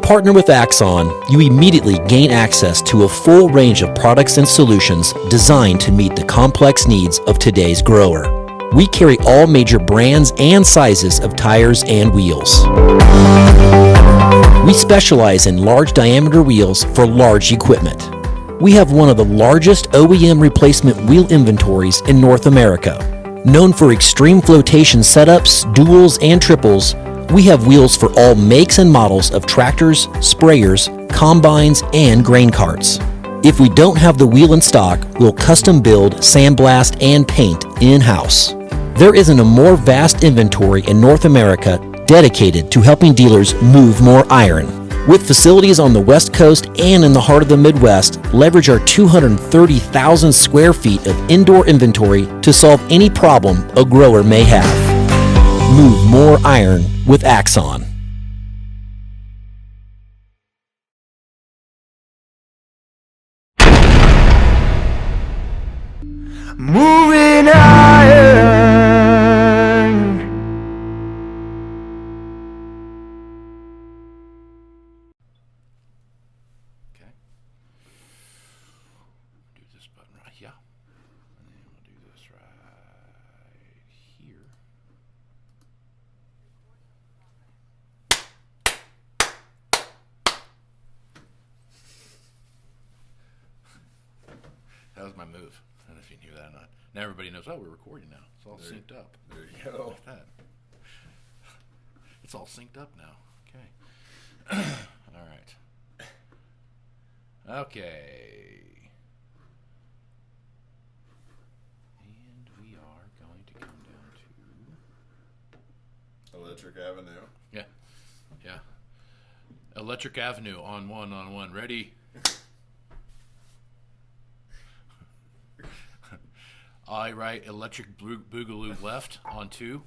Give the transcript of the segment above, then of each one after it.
partner with Axon, you immediately gain access to a full range of products and solutions designed to meet the complex needs of today's grower. We carry all major brands and sizes of tires and wheels. We specialize in large diameter wheels for large equipment. We have one of the largest OEM replacement wheel inventories in North America. Known for extreme flotation setups, duals, and triples, we have wheels for all makes and models of tractors, sprayers, combines, and grain carts. If we don't have the wheel in stock, we'll custom build, sandblast, and paint in-house. There isn't a more vast inventory in North America dedicated to helping dealers move more iron. With facilities on the West Coast and in the heart of the Midwest, leverage our 230,000 square feet of indoor inventory to solve any problem a grower may have. Move more iron with Axon. Moving iron. Okay. Do this button right here. And then we'll do this right here. That was my move. I don't know if you knew that or not. Now everybody knows, oh, we're recording now. It's all synced up. There you go. Look at that. It's all synced up now. Okay. All right. Okay. And we are going to come down to... Electric Avenue. Yeah. Yeah. Electric Avenue on one. Ready? I write electric boogaloo left on two.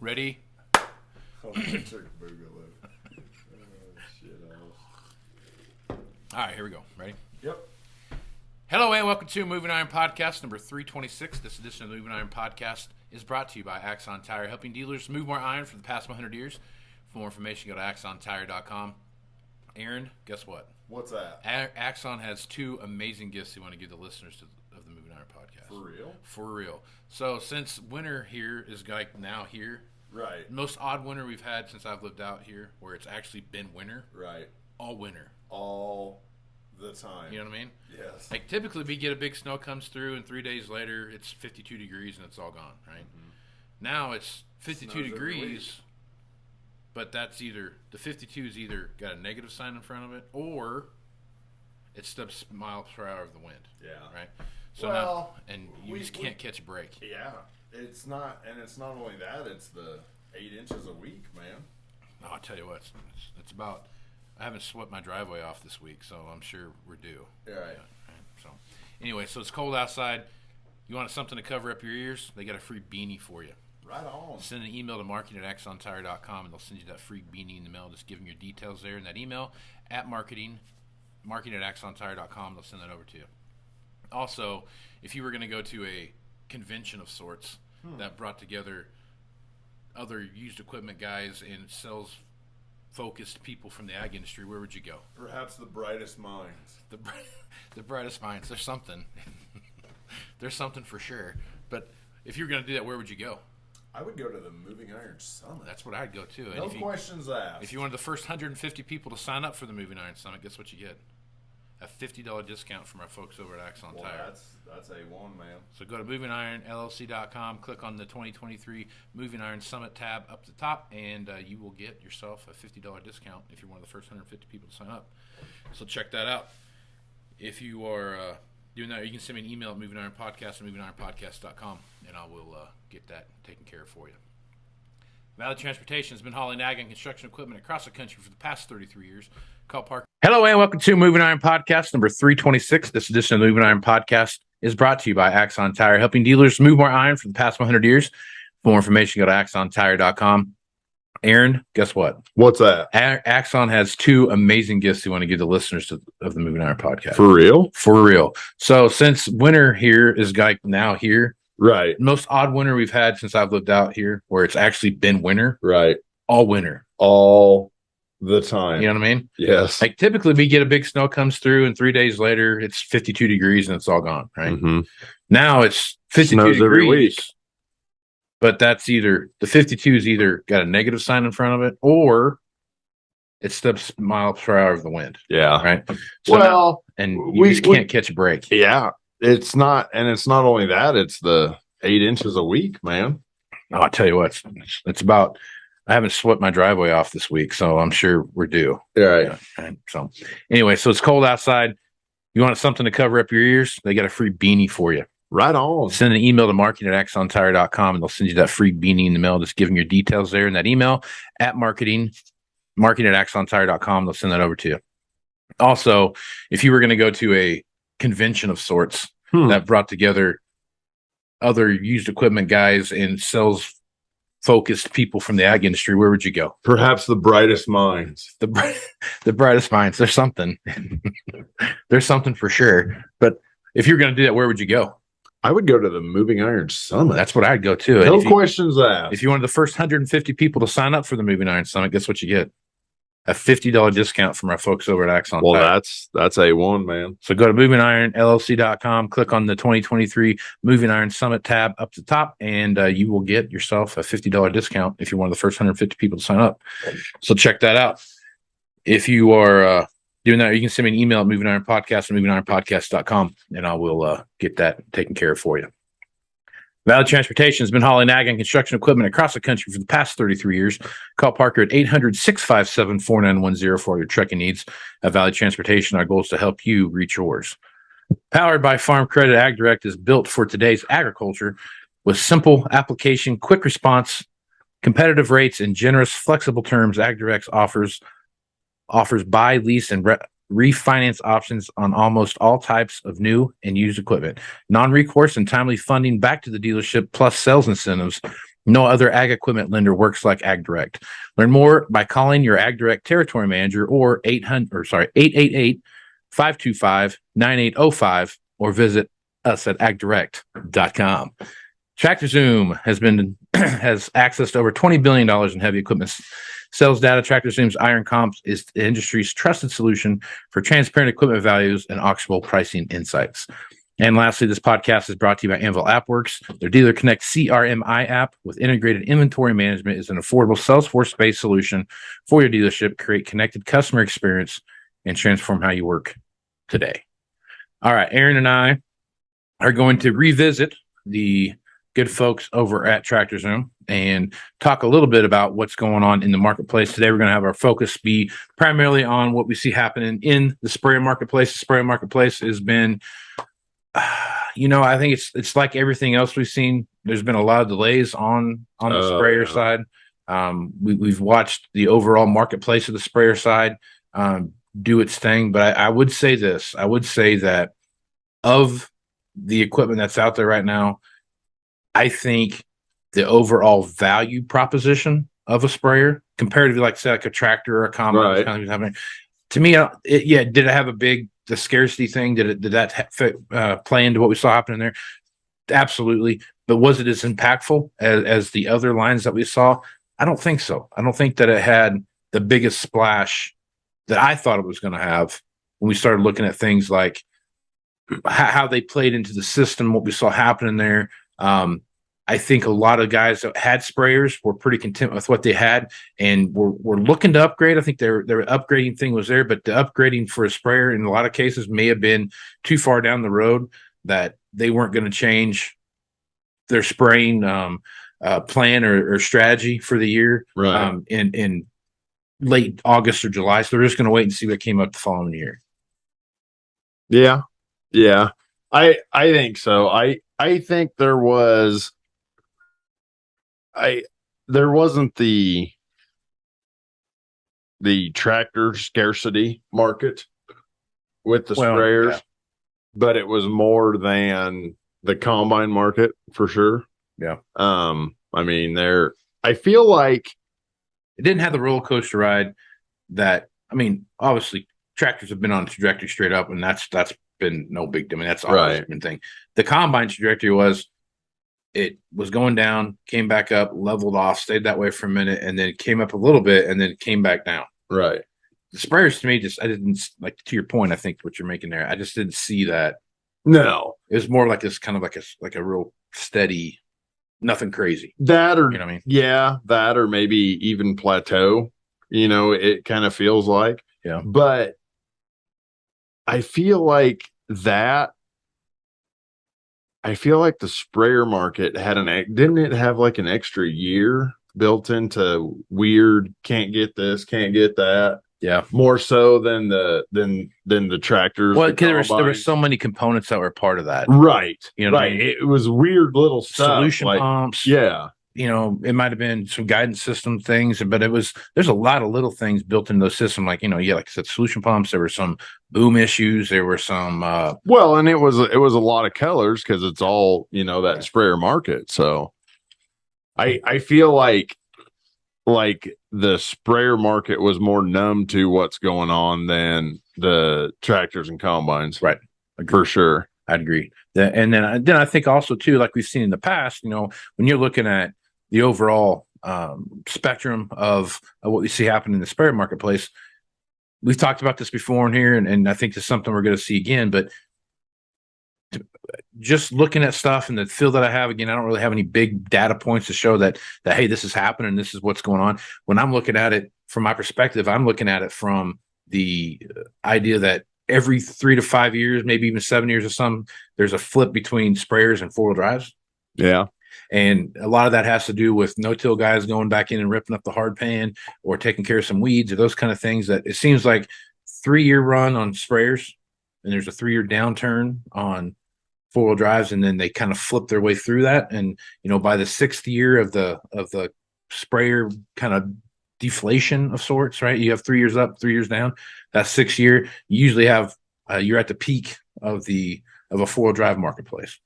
Ready? Electric Boogaloo. Shit else. All right, here we go. Ready? Yep. Hello and welcome to Moving Iron Podcast number 326. This edition of the Moving Iron Podcast is brought to you by Axon Tire, helping dealers move more iron for the past 100 years. For more information, go to axontire.com. Aaron, guess what? What's that? Axon has two amazing gifts they want to give the listeners of the Moving Iron Podcast. For real? For real. So since winter here is like now here, Right. most odd winter we've had since I've lived out here, where it's actually been winter. Right. All winter. All the time. You know what I mean? Yes. Like typically we get a big snow comes through and 3 days later it's 52 degrees and it's all gone, right? Mm-hmm. Now it's 52 Snows degrees, but that's either, the 52 is either got a negative sign in front of it or it's steps miles per hour of the wind. Yeah. Right? So well, now, and you just can't catch a break. Yeah. It's not only that, it's the 8 inches a week, man. No, I'll tell you what, it's about, I haven't swept my driveway off this week, so I'm sure we're due. Right. Yeah, right. So, anyway, so it's cold outside. You want something to cover up your ears? They got a free beanie for you. Right on. Send an email to marketing@axontire.com, and they'll send you that free beanie in the mail. Just give them your details there in that email at marketing@axontire.com. They'll send that over to you. Also, if you were going to go to a convention of sorts that brought together other used equipment guys and sales focused people from the ag industry, where would you go? Perhaps the brightest minds. The brightest minds. There's something. There's something for sure. But if you were going to do that, where would you go? I would go to the Moving Iron Summit. That's what I'd go to. No questions asked. If you wanted the first 150 people to sign up for the Moving Iron Summit, guess what you get? A $50 discount from our folks over at Axon Tire. That's A1, man. So go to movingironllc.com, click on the 2023 Moving Iron Summit tab up at the top, and you will get yourself a $50 discount if you're one of the first 150 people to sign up. So check that out. If you are doing that, you can send me an email at MovingIronPodcast at MovingIronPodcast.com, and I will get that taken care of for you. Valley Transportation has been hauling ag and construction equipment across the country for the past 33 years. Call Park. Hello, and welcome to Moving Iron Podcast number 326. This edition of the Moving Iron Podcast is brought to you by Axon Tire, helping dealers move more iron for the past 100 years. For more information, go to axontire.com. Aaron, guess what? What's that? Axon has two amazing gifts they want to give the listeners of the Moving Iron Podcast. For real? For real. So since winter here is like now here, Right. most odd winter we've had since I've lived out here, where it's actually been winter. Right. All winter. All the time. You know what I mean? Yes. Like typically we get a big snow comes through and 3 days later it's 52 degrees and it's all gone, right? Mm-hmm. Now it's 52 Snows degrees, every week. but that's either the 52 is either got a negative sign in front of it or it's the miles per hour of the wind. Yeah. Right. So well, and you just can't catch a break. Yeah. It's not only that, it's the 8 inches a week, man. Oh, I'll tell you what, it's about, I haven't swept my driveway off this week, so I'm sure we're due. Right. And so anyway, so it's cold outside. You want something to cover up your ears? They got a free beanie for you. Right on. Send an email to marketing@axontire.com and they'll send you that free beanie in the mail. Just giving your details there in that email at marketing@axontire.com. They'll send that over to you. Also, if you were going to go to a convention of sorts that brought together other used equipment guys and sales focused people from the ag industry, where would you go? Perhaps the brightest minds. The brightest minds. There's something. There's something for sure. But if you're going to do that, where would you go? I would go to the Moving Iron Summit. That's what I'd go to. No questions asked. If you're one of the first 150 people to sign up for the Moving Iron Summit, guess what you get? A $50 discount from our folks over at Axon. Well, that's A1, man. So go to MovingIronLLC.com, click on the 2023 Moving Iron Summit tab up the top, and you will get yourself a $50 discount if you're one of the first 150 people to sign up. So check that out. If you are doing that, you can send me an email at MovingIronPodcast at MovingIronPodcast.com, and I will get that taken care of for you. Valley Transportation has been hauling ag and construction equipment across the country for the past 33 years. Call Parker at 800-657-4910 for all your trucking needs. At Valley Transportation, our goal is to help you reach yours. Powered by Farm Credit, AgDirect is built for today's agriculture with simple application, quick response, competitive rates, and generous, flexible terms. AgDirect offers buy, lease, and refinance options on almost all types of new and used equipment. Non-recourse and timely funding back to the dealership plus sales incentives. No other ag equipment lender works like AgDirect. Learn more by calling your AgDirect territory manager or 888-525-9805 or visit us at agdirect.com. Tractor Zoom has access to over $20 billion in heavy equipment sales data. Tractor Zoom's Iron Comps is the industry's trusted solution for transparent equipment values and auctionable pricing insights. And lastly, this podcast is brought to you by Anvil AppWorks. Their Dealer Connect CRMI app with integrated inventory management is an affordable Salesforce-based solution for your dealership. Create connected customer experience and transform how you work today. All right, Aaron and I are going to revisit the good folks over at Tractor Zoom and talk a little bit about what's going on in the marketplace. Today, we're going to have our focus be primarily on what we see happening in the sprayer marketplace. The sprayer marketplace has been, I think it's like everything else we've seen. There's been a lot of delays on the sprayer side. We've watched the overall marketplace of the sprayer side do its thing. But I would say this. I would say that of the equipment that's out there right now, I think the overall value proposition of a sprayer, comparatively, like say, like a tractor or a combine, right, to me, did it have the scarcity thing? Did that play into what we saw happening there? Absolutely. But was it as impactful as the other lines that we saw? I don't think so. I don't think that it had the biggest splash that I thought it was going to have when we started looking at things like how they played into the system, what we saw happening there. I think a lot of guys that had sprayers were pretty content with what they had and were looking to upgrade. I think their upgrading thing was there, but the upgrading for a sprayer in a lot of cases may have been too far down the road that they weren't going to change their spraying plan or strategy for the year in late August or July. So they're just going to wait and see what came up the following year. Yeah. I think so. I think there wasn't the tractor scarcity market with the sprayers, but it was more than the combine market for sure. Yeah. I feel like it didn't have the roller coaster ride that, obviously tractors have been on a trajectory straight up, and that's been no big deal. That's always been thing. The combine trajectory it was going down, came back up, leveled off, stayed that way for a minute, and then came up a little bit, and then came back down. Right. The sprayers to me, I didn't like, to your point, I think what you're making there, I just didn't see that. No. It was more like this kind of like a real steady, nothing crazy. That, or you know what I mean? Yeah, that, or maybe even plateau, it kind of feels like. Yeah. But I feel like that I feel like the sprayer market didn't it have like an extra year built into weird, can't get this, can't get that. Yeah. More so than the tractors. Well, the because there were combines. so many components that were part of that. Right. You know what I right. mean? It was weird little stuff. Solution like, pumps. Yeah. It might have been some guidance system things, but there's a lot of little things built into those systems. Like, like I said, solution pumps, there were some boom issues. There were some, well, and it was a lot of colors because it's all, that sprayer market. So I feel like the sprayer market was more numb to what's going on than the tractors and combines. Right. For sure. I'd agree. And then I think also too, like we've seen in the past, when you're looking at the overall spectrum of what we see happen in the sprayer marketplace, we've talked about this before in here, and I think it's something we're going to see again. But just looking at stuff in the field that I have, again, I don't really have any big data points to show that hey, this is happening, this is what's going on. When I'm looking at it from my perspective, I'm looking at it from the idea that every 3 to 5 years, maybe even 7 years or some, there's a flip between sprayers and four-wheel drives. Yeah. And a lot of that has to do with no-till guys going back in and ripping up the hard pan or taking care of some weeds or those kind of things. That it seems like 3-year run on sprayers, and there's a 3-year downturn on four-wheel drives, and then they kind of flip their way through that. And by the 6th year of the sprayer kind of deflation of sorts, right? You have 3 years up, 3 years down. That 6th year, you usually have you're at the peak of a four-wheel drive marketplace.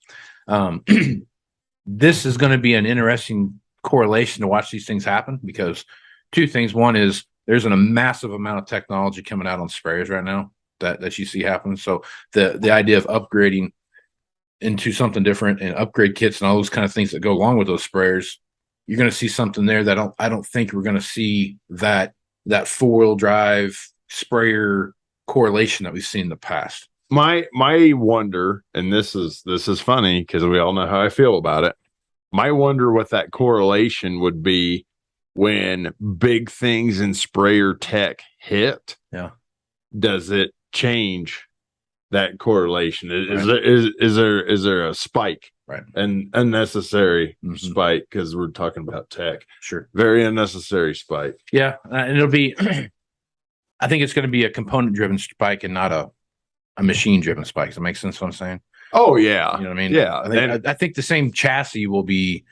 This is going to be an interesting correlation to watch these things happen, because two things. One is there's a massive amount of technology coming out on sprayers right now that you see happen. So the idea of upgrading into something different and upgrade kits and all those kind of things that go along with those sprayers, you're going to see something there that I don't think we're going to see that four-wheel drive sprayer correlation that we've seen in the past. My wonder, and this is funny because we all know how I feel about it. My wonder what that correlation would be when big things in sprayer tech hit. Yeah. Does it change that correlation? Is there a spike? Right. An unnecessary spike, because we're talking about tech. Sure. Very unnecessary spike. Yeah. And it'll be, I think it's going to be a component driven spike and not a machine driven spike. Does that make sense what I'm saying? Oh yeah. You know what I mean? Yeah. I think the same chassis will be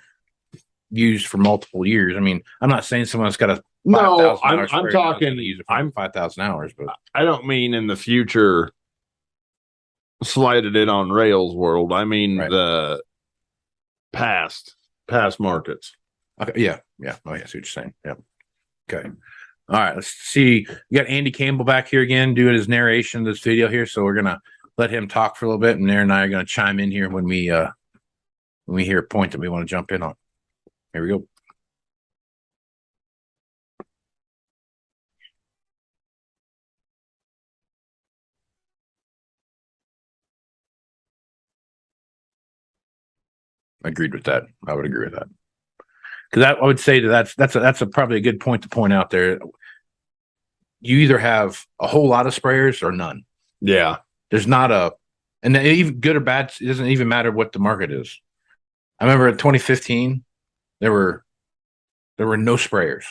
used for multiple years. I mean, I'm not saying someone's got a no, I'm talking use it for 5,000 hours, but I don't mean in the future slided it on rails world. I mean the past markets. Okay. Yeah. Oh, yeah, I see what you're saying. Yeah. Okay. All right. Let's see. We got Andy Campbell back here again doing his narration of this video here. So we're gonna let him talk for a little bit, and Aaron and I are gonna chime in here when we hear a point that we want to jump in on. Here we go. Agreed with that. I would agree with that. Because I would say that's probably a good point to point out there. You either have a whole lot of sprayers or none. Yeah. There's not and even good or bad, it doesn't even matter what the market is. I remember in 2015, there were no sprayers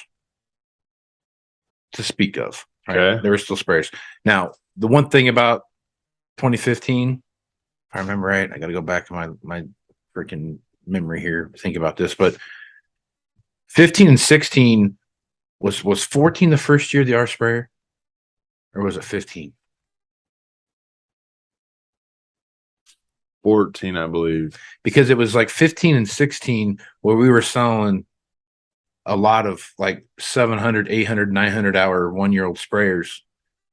to speak of. Right? Okay. There were still sprayers. Now, the one thing about 2015, if I remember right, I got to go back to my freaking memory here, think about this, but 15 and 16 was 14 the first year of the R sprayer, or was it 15? 14, I believe. Because it was like 15 and 16 where we were selling a lot of like 700, 800, 900 hour 1-year-old sprayers,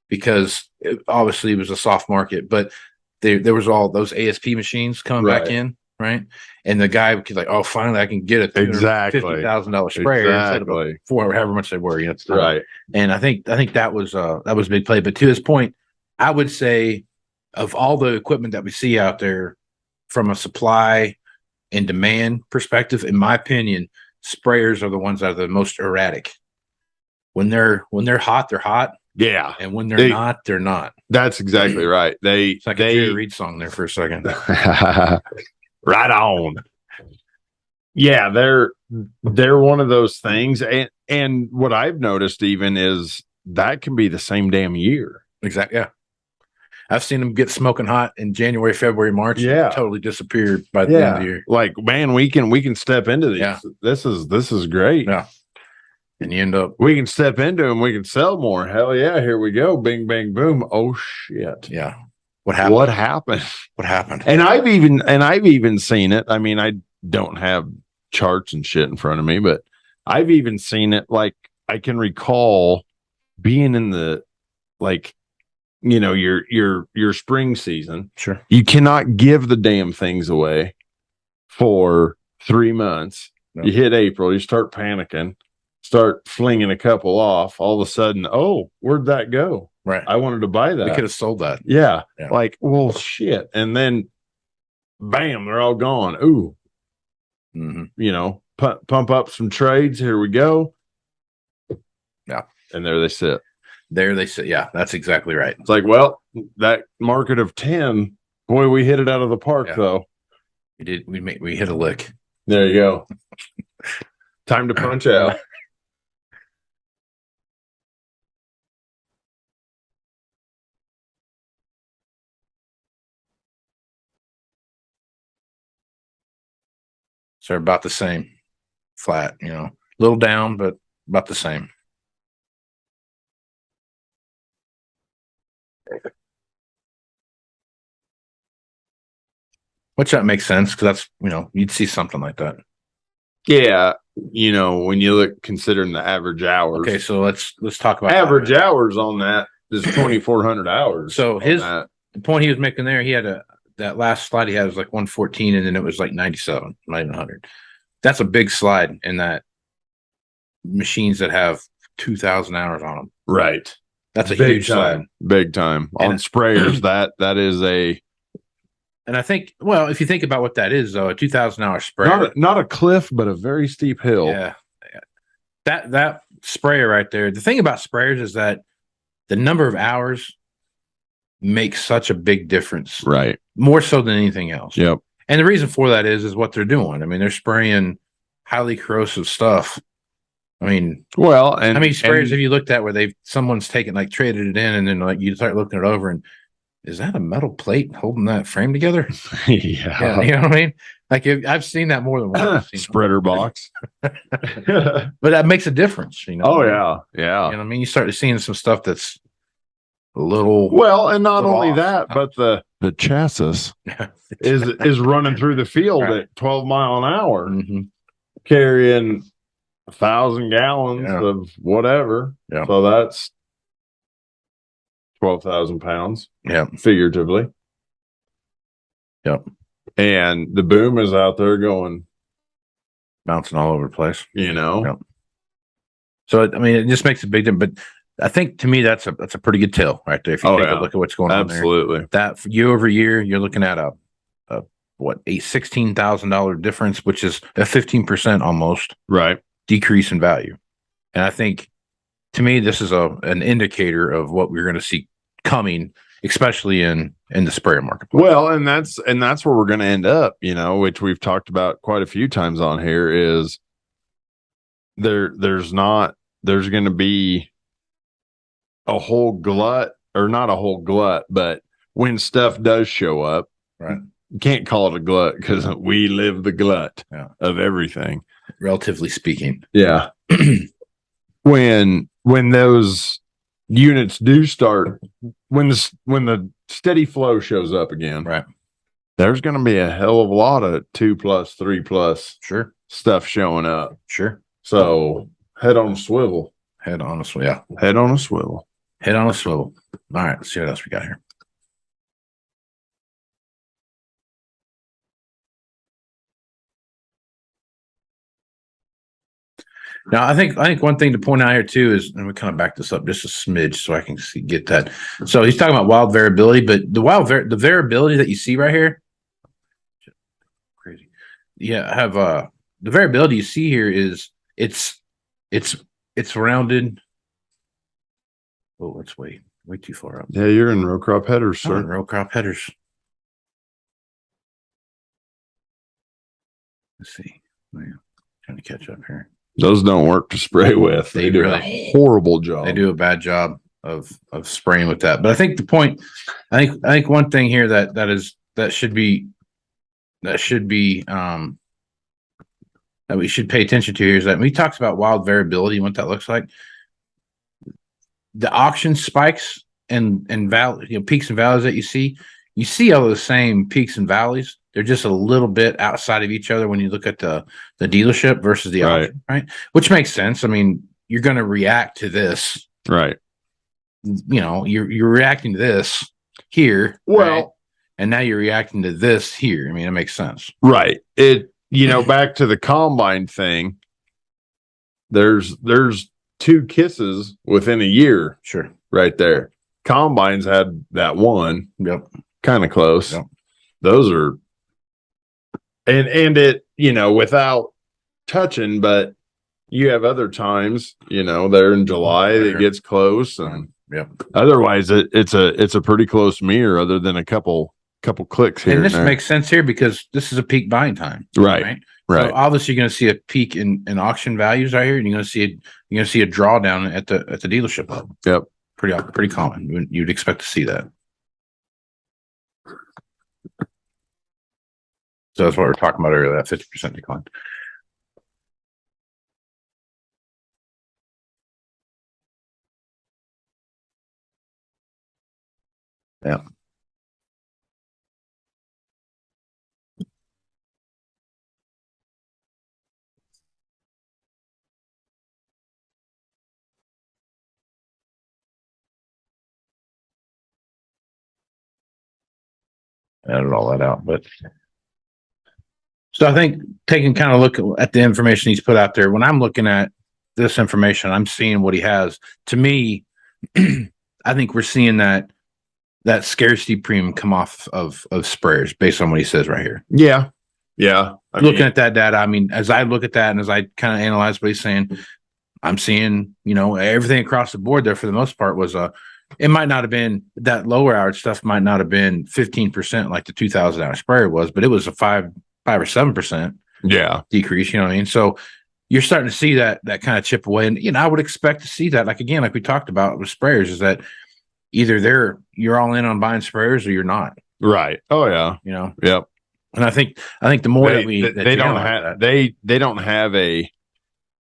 because obviously it was a soft market, but there was all those ASP machines coming back in. right? And the guy was like, "Oh, finally, I can get a $250,000 sprayer instead of a $400, however much they were." Right. And I think that was a big play. But to his point, I would say of all the equipment that we see out there, from a supply and demand perspective, in my opinion, sprayers are the ones that are the most erratic. When they're hot, they're hot. Yeah. And when they're not, they're not. That's exactly right. It's like a Jerry Reed song there for a second. Right on. Yeah, they're one of those things. And what I've noticed even is that can be the same damn year. Exactly. Yeah. I've seen them get smoking hot in January, February, March. Yeah. Totally disappeared by the end of the year. Like, man, we can step into these. Yeah. This is great. Yeah. And you end up, we can step into them. We can sell more. Hell yeah. Here we go. Bing, bang, boom. Oh shit. Yeah. What happened? And I've even seen it. I mean, I don't have charts and shit in front of me, but I've even seen it. Like, I can recall being in the, like, you know, your spring season. Sure. You cannot give the damn things away for 3 months. No. You hit April, you start panicking, start flinging a couple off. All of a sudden, oh, where'd that go? Right. I wanted to buy that. We could have sold that. Yeah. Like, well, shit. And then, bam, they're all gone. Ooh. Mm-hmm. You know, pump up some trades. Here we go. Yeah. And there they sit. Yeah, that's exactly right. It's like, well, that market of 10, boy, we hit it out of the park, though. We did. We hit a lick. There you go. Time to punch out. So about the same, flat, you know, a little down, but about the same. Which that makes sense, because that's, you know, you'd see something like that. Yeah, you know, when you look considering the average hours. Okay, so let's talk about average hours on that is 2,400 hours. So the point he was making there, he had that last slide he had was like 114, and then it was like 97, not even 100. That's a big slide in that machines that have 2,000 hours on them. Right. That's a huge slide. Big time. On sprayers, that is a. And I think, well, if you think about what that is, though, a 2,000-hour sprayer. Not a cliff, but a very steep hill. Yeah. That sprayer right there. The thing about sprayers is that the number of hours makes such a big difference. Right. More so than anything else. Yep. And the reason for that is what they're doing. I mean, they're spraying highly corrosive stuff. I mean, well, and how many sprayers have you looked at where someone's taken, like, traded it in, and then, like, you start looking it over, and is that a metal plate holding that frame together? Yeah. You know what I mean? Like, I've seen that more than once. Spreader box. But that makes a difference, you know? Oh, yeah. Yeah. You know what I mean? You start seeing some stuff that's a little. Well, and not only that, but the chassis is running through the field at 12 mile an hour, carrying 1,000 gallons of whatever. Yeah. So that's 12,000 pounds. Yeah. Figuratively. Yep. And the boom is out there going, bouncing all over the place. You know? Yep. So, I mean, it just makes a big difference. But I think, to me, that's a pretty good tell right there. If you take a look at what's going on there. Absolutely. That year over year, you're looking at a $16,000 difference, which is a 15% almost decrease in value. And I think, to me, this is an indicator of what we're going to see coming, especially in the sprayer market. Well, and that's where we're going to end up, you know, which we've talked about quite a few times on here, is there's going to be a whole glut, or not a whole glut, but when stuff does show up, you can't call it a glut because we live the glut of everything, relatively speaking. Yeah. When those units do start, when the steady flow shows up again, there's going to be a hell of a lot of 2+, 3+ stuff showing up. Sure. So head on a swivel. Head on a swivel. Yeah. Head on a swivel. Head on a swivel. All right. Let's see what else we got here. Now, I think one thing to point out here too is, and we kind of back this up just a smidge so I can get that. So he's talking about wild variability, but the variability that you see right here, crazy. Yeah, I have the variability you see here is it's rounded. Oh, that's way too far up. Yeah, you're in row crop headers, sir. Row crop headers. Let's see. Trying to catch up here. Those don't work to spray with. They do a horrible job. They do a bad job of spraying with that. But I think the point, I think one thing here that should be that we should pay attention to here is that when he talks about wild variability and what that looks like, the auction spikes and peaks and valleys that you see all the same peaks and valleys. They're just a little bit outside of each other when you look at the dealership versus the auction, right? Which makes sense. I mean, you're going to react to this, right? You're reacting to this here, well, right? And now you're reacting to this here. I mean, it makes sense, right? Back to the combine thing. There's 2 kisses within a year, sure, right there. Combines had that one, yep, kind of close. Yep. Those are. And it, without touching, but you have other times, there in July that gets close, and otherwise it's a pretty close mirror, other than a couple clicks here. And this makes sense here because this is a peak buying time, right? So obviously you're going to see a peak in auction values right here, and you're going to see a drawdown at the dealership level. Yep, pretty common. You'd expect to see that. So that's what we're talking about earlier, that 50% decline. Yeah. Added all that out, but so I think taking kind of look at the information he's put out there, when I'm looking at this information, I'm seeing what he has. To me, I think we're seeing that scarcity premium come off of sprayers based on what he says right here. Yeah. Looking at that data, I mean, as I look at that and as I kind of analyze what he's saying, I'm seeing, everything across the board there for the most part was it might not have been that lower hour stuff might not have been 15% like the 2,000 hour sprayer was, but it was a 5 or 7% decrease. You know what I mean? So you're starting to see that kind of chip away, and I would expect to see that. Like again, like we talked about with sprayers, is that either you're all in on buying sprayers or you're not. Right. Oh yeah. Yep. And I think the more they don't have a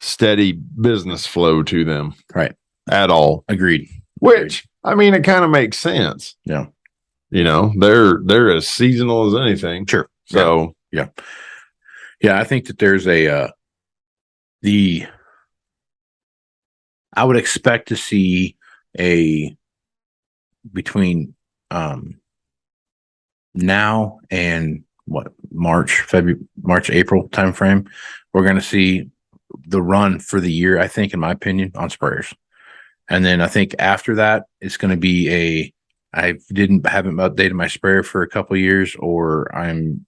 steady business flow to them, right? At all. Agreed. Which I mean, it kind of makes sense. Yeah. They're as seasonal as anything. Sure. So yeah. I think that there's I would expect to see between now and March, April timeframe, we're going to see the run for the year, I think, in my opinion, on sprayers. And then I think after that, it's going to be I haven't updated my sprayer for a couple of years, or I'm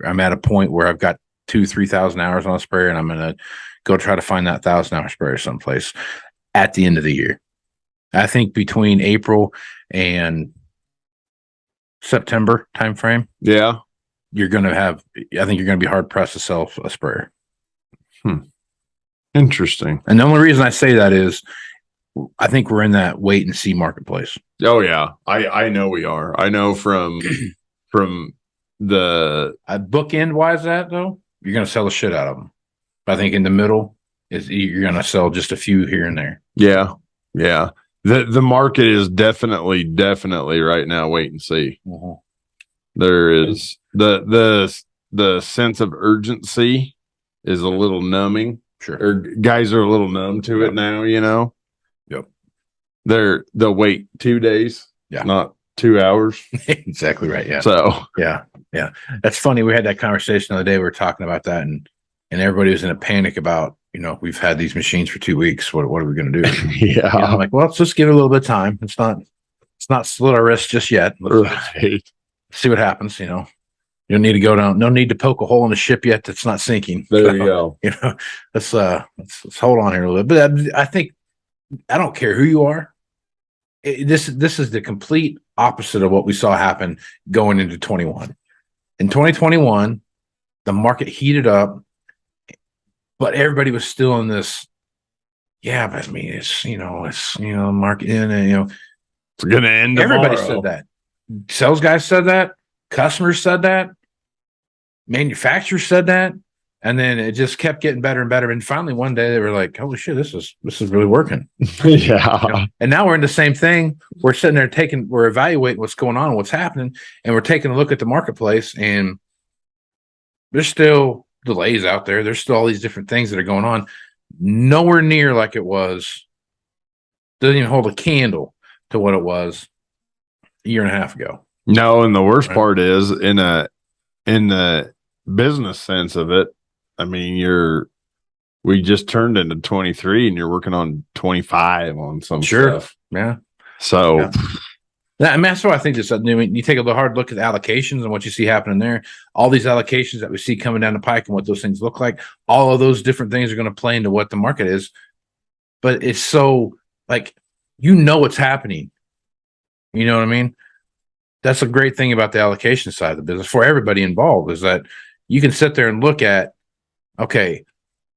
at a point where I've got 2,000-3,000 hours on a sprayer, and I'm going to go try to find that 1,000-hour sprayer someplace at the end of the year. I think between April and September timeframe, you're going to be hard pressed to sell a sprayer. Interesting. And the only reason I say that is I think we're in that wait and see marketplace. Oh yeah. I know we are. I know from the bookend wise that though, you're going to sell the shit out of them. But I think in the middle you're going to sell just a few here and there. Yeah. Yeah. The market is definitely right now wait and see. Mm-hmm. There is the sense of urgency is a little numbing. Sure. Or guys are a little numb to it now, Yep. They'll wait 2 days, not 2 hours. Exactly right. Yeah. So yeah. That's funny. We had that conversation the other day. We were talking about that, and everybody was in a panic about we've had these machines for 2 weeks. What are we going to do? Yeah. I'm like, well, let's just give it a little bit of time. It's not split our wrists just yet. Let's Right. see what happens. You don't need to go down. No need to poke a hole in the ship yet that's not sinking. There you go. Let's hold on here a little bit. But I think I don't care who you are. This is the complete opposite of what we saw happen going into 21. In 2021, the market heated up, but everybody was still in this. Yeah, but I mean, it's market in, and It's going to end everybody tomorrow. said that. Sales guys said that. Customers said that. Manufacturers said that. And then it just kept getting better and better. And finally, one day they were like, "Holy shit, this is really working." Yeah. And now we're in the same thing. We're sitting there we're evaluating what's going on, what's happening, and we're taking a look at the marketplace. And there's still delays out there. There's still all these different things that are going on. Nowhere near like it was. Doesn't even hold a candle to what it was a year and a half ago. No, and the worst part is in the business sense of it. I mean, we just turned into 23 and you're working on 25 on some stuff. Yeah. So I mean, that's why I think this. You take a hard look at the allocations and what you see happening there. All these allocations that we see coming down the pike and what those things look like. All of those different things are going to play into what the market is. But it's so what's happening. You know what I mean? That's a great thing about the allocation side of the business for everybody involved is that you can sit there and look at, okay,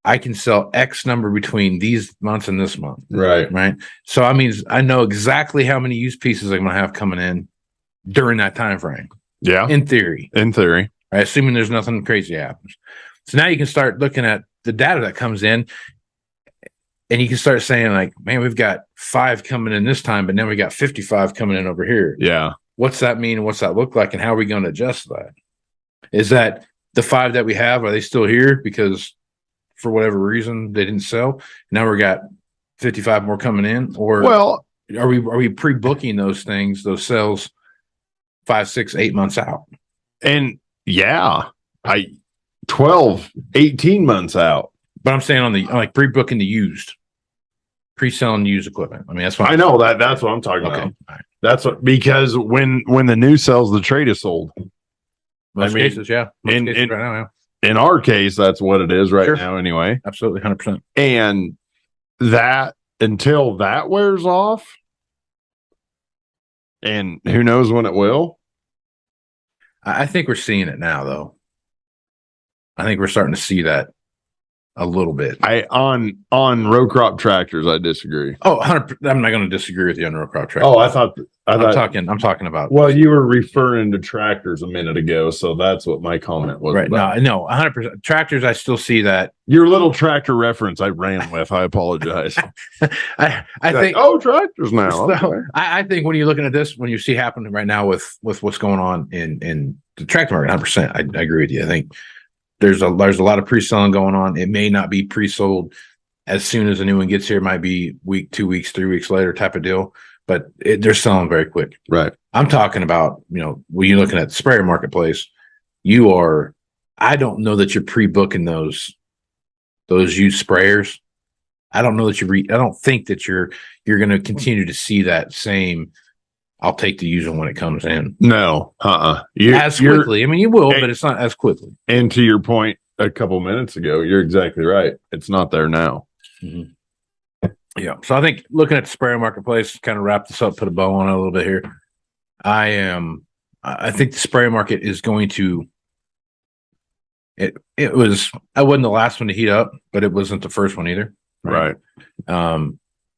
I can sell X number between these months and this month. right. Right. So I know exactly how many used pieces I'm going to have coming in during that time frame. Yeah. In theory. Right? Assuming there's nothing crazy happens. So now you can start looking at the data that comes in and you can start saying like, man, we've got 5 coming in this time, but now we got 55 coming in over here. Yeah. What's that mean? And what's that look like? And how are we going to adjust that? Is that the 5 that we have, are they still here because for whatever reason they didn't sell? Now we got 55 more coming in, or are we pre-booking those things, those sales 5, 6, 8 months out? And 12, 18 months out. But I'm saying on pre-booking the used, pre-selling used equipment. I mean, that's what I know that's what I'm talking about. All right. That's because when the new sells, the trade is sold. Most cases, yeah. Most cases right now, yeah. In our case, that's what it is right now anyway. Absolutely, 100%. And that until that wears off, and who knows when it will. I think we're seeing it now, though. I think we're starting to see that a little bit. On row crop tractors, I disagree. Oh, 100%. I'm not going to disagree with you on row crop tractors. Oh, I thought I'm talking about. Well, you were referring to tractors a minute ago, so that's what my comment was. Right. About. No, 100%. Tractors, I still see that. Your little tractor reference I ran with. I apologize. I think tractors now. So, Okay. I think when you're looking at this, when you see happening right now with what's going on in the tractor market, 100%. I agree with you. I think there's a lot of pre-selling going on. It may not be pre-sold as soon as a new one gets here. It might be week, 2 weeks, 3 weeks later type of deal, but they're selling very quick. Right. I'm talking about, when you're looking at the Spryare marketplace, I don't know that you're pre-booking those used sprayers. I don't know that I don't think that you're going to continue to see that same, I'll take the used one when it comes in. No. As quickly. I mean, you will, but it's not as quickly. And to your point a couple minutes ago, you're exactly right. It's not there now. Mm-hmm. Yeah. So I think looking at the Spryare marketplace, kind of wrap this up, put a bow on it a little bit here. I think the Spryare market is going to, I wasn't the last one to heat up, but it wasn't the first one either. Right.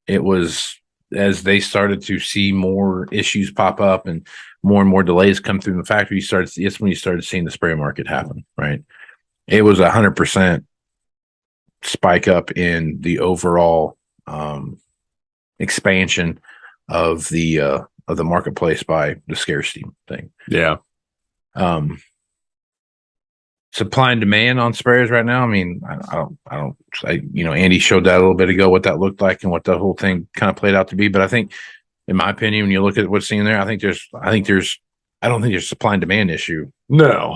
It was, as they started to see more issues pop up and more delays come through the factory, it's when you started seeing the Spryare market happen, right? It was 100% spike up in the overall expansion of the marketplace by the scarcity thing. Yeah. Supply and demand on sprayers right now. I mean, Andy showed that a little bit ago, what that looked like and what the whole thing kind of played out to be. But I think, in my opinion, when you look at what's seen there, I don't think there's a supply and demand issue. No,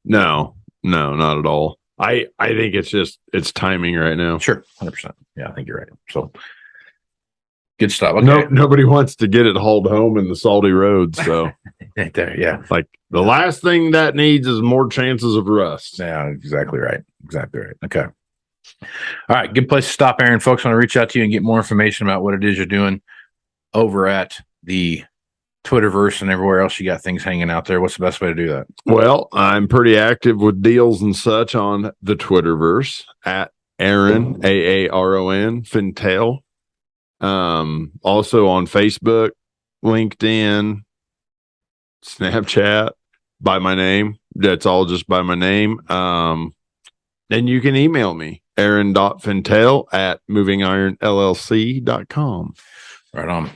no, not at all. I think it's timing right now. Sure, 100%. Yeah, I think you're right. So good stuff. Okay. No, nobody wants to get it hauled home in the salty roads. So There, yeah. like the last thing that needs is more chances of rust. Yeah, exactly right. Exactly right. Okay. All right. Good place to stop, Aaron. Folks want to reach out to you and get more information about what it is you're doing over at the Twitterverse and everywhere else you got things hanging out there. What's the best way to do that? Well, I'm pretty active with deals and such on the Twitterverse at Aaron, Aaron, Fintel. Also on Facebook, LinkedIn, Snapchat, by my name. That's all just by my name. Then you can email me, aaron.fintel at movingironllc.com. Right on.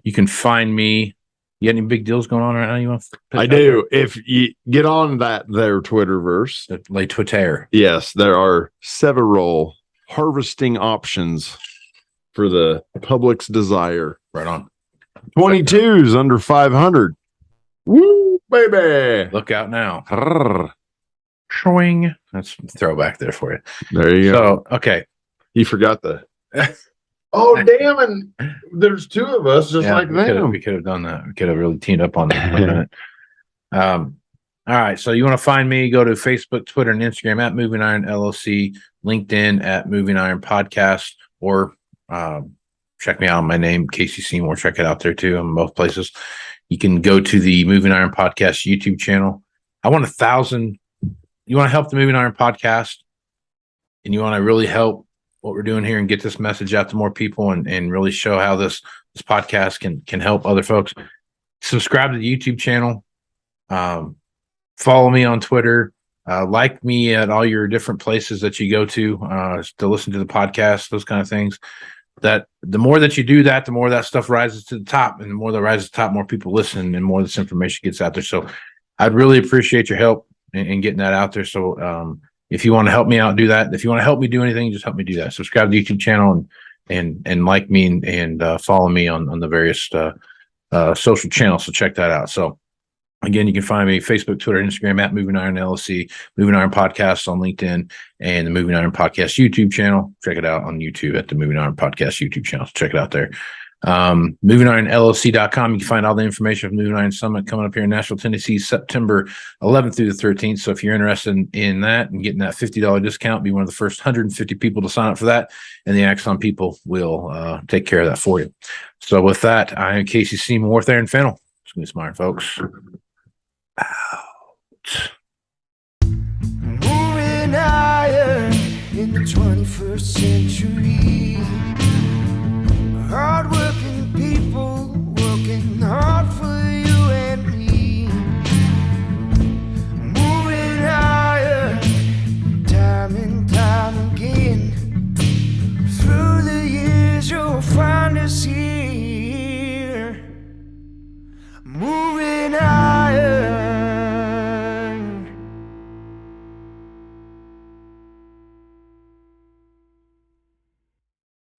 You can find me. You got any big deals going on right now? You want to I do. If you get on their Twitterverse, like Twitter. yes, there are several harvesting options for the public's desire. Right on. 22s under 500. Woo, baby. Look out now. Arrgh. Showing. That's a throwback there for you. There you go. So, okay. You forgot the. Oh, damn. And there's two of us just like them. We could have done that. We could have really teamed up on that for a minute. All right. So you want to find me, go to Facebook, Twitter, and Instagram at Moving Iron LLC, LinkedIn at Moving Iron Podcast, or check me out on my name, Casey Seymour. Check it out there too. I'm in both places. You can go to the Moving Iron Podcast YouTube channel. I want 1,000. You want to help the Moving Iron Podcast, and you want to really help what we're doing here and get this message out to more people and really show how this podcast can help other folks. Subscribe to the YouTube channel. Follow me on Twitter. Like me at all your different places that you go to listen to the podcast, those kind of things. That the more that you do that, the more that stuff rises to the top, and the more that rises to the top, more people listen, and more this information gets out there. So I'd really appreciate your help in getting that out there. So if you want to help me out, do that. If you want to help me do anything, just help me do that. Subscribe to the YouTube channel and like me and follow me on the various social channels. So check that out. So again, you can find me Facebook, Twitter, Instagram at Moving Iron LLC, Moving Iron Podcast on LinkedIn, and the Moving Iron Podcast YouTube channel. Check it out on YouTube at the Moving Iron Podcast YouTube channel. So check it out there. MovingIronLLC.com. You can find all the information from Moving Iron Summit coming up here in Nashville, Tennessee, September 11th through the 13th. So if you're interested in that and getting that $50 discount, be one of the first 150 people to sign up for that. And the Axon people will take care of that for you. So with that, I am Casey Seymour, there in Fennel. Smooth smart, folks. Out. Moving iron in the 21st century.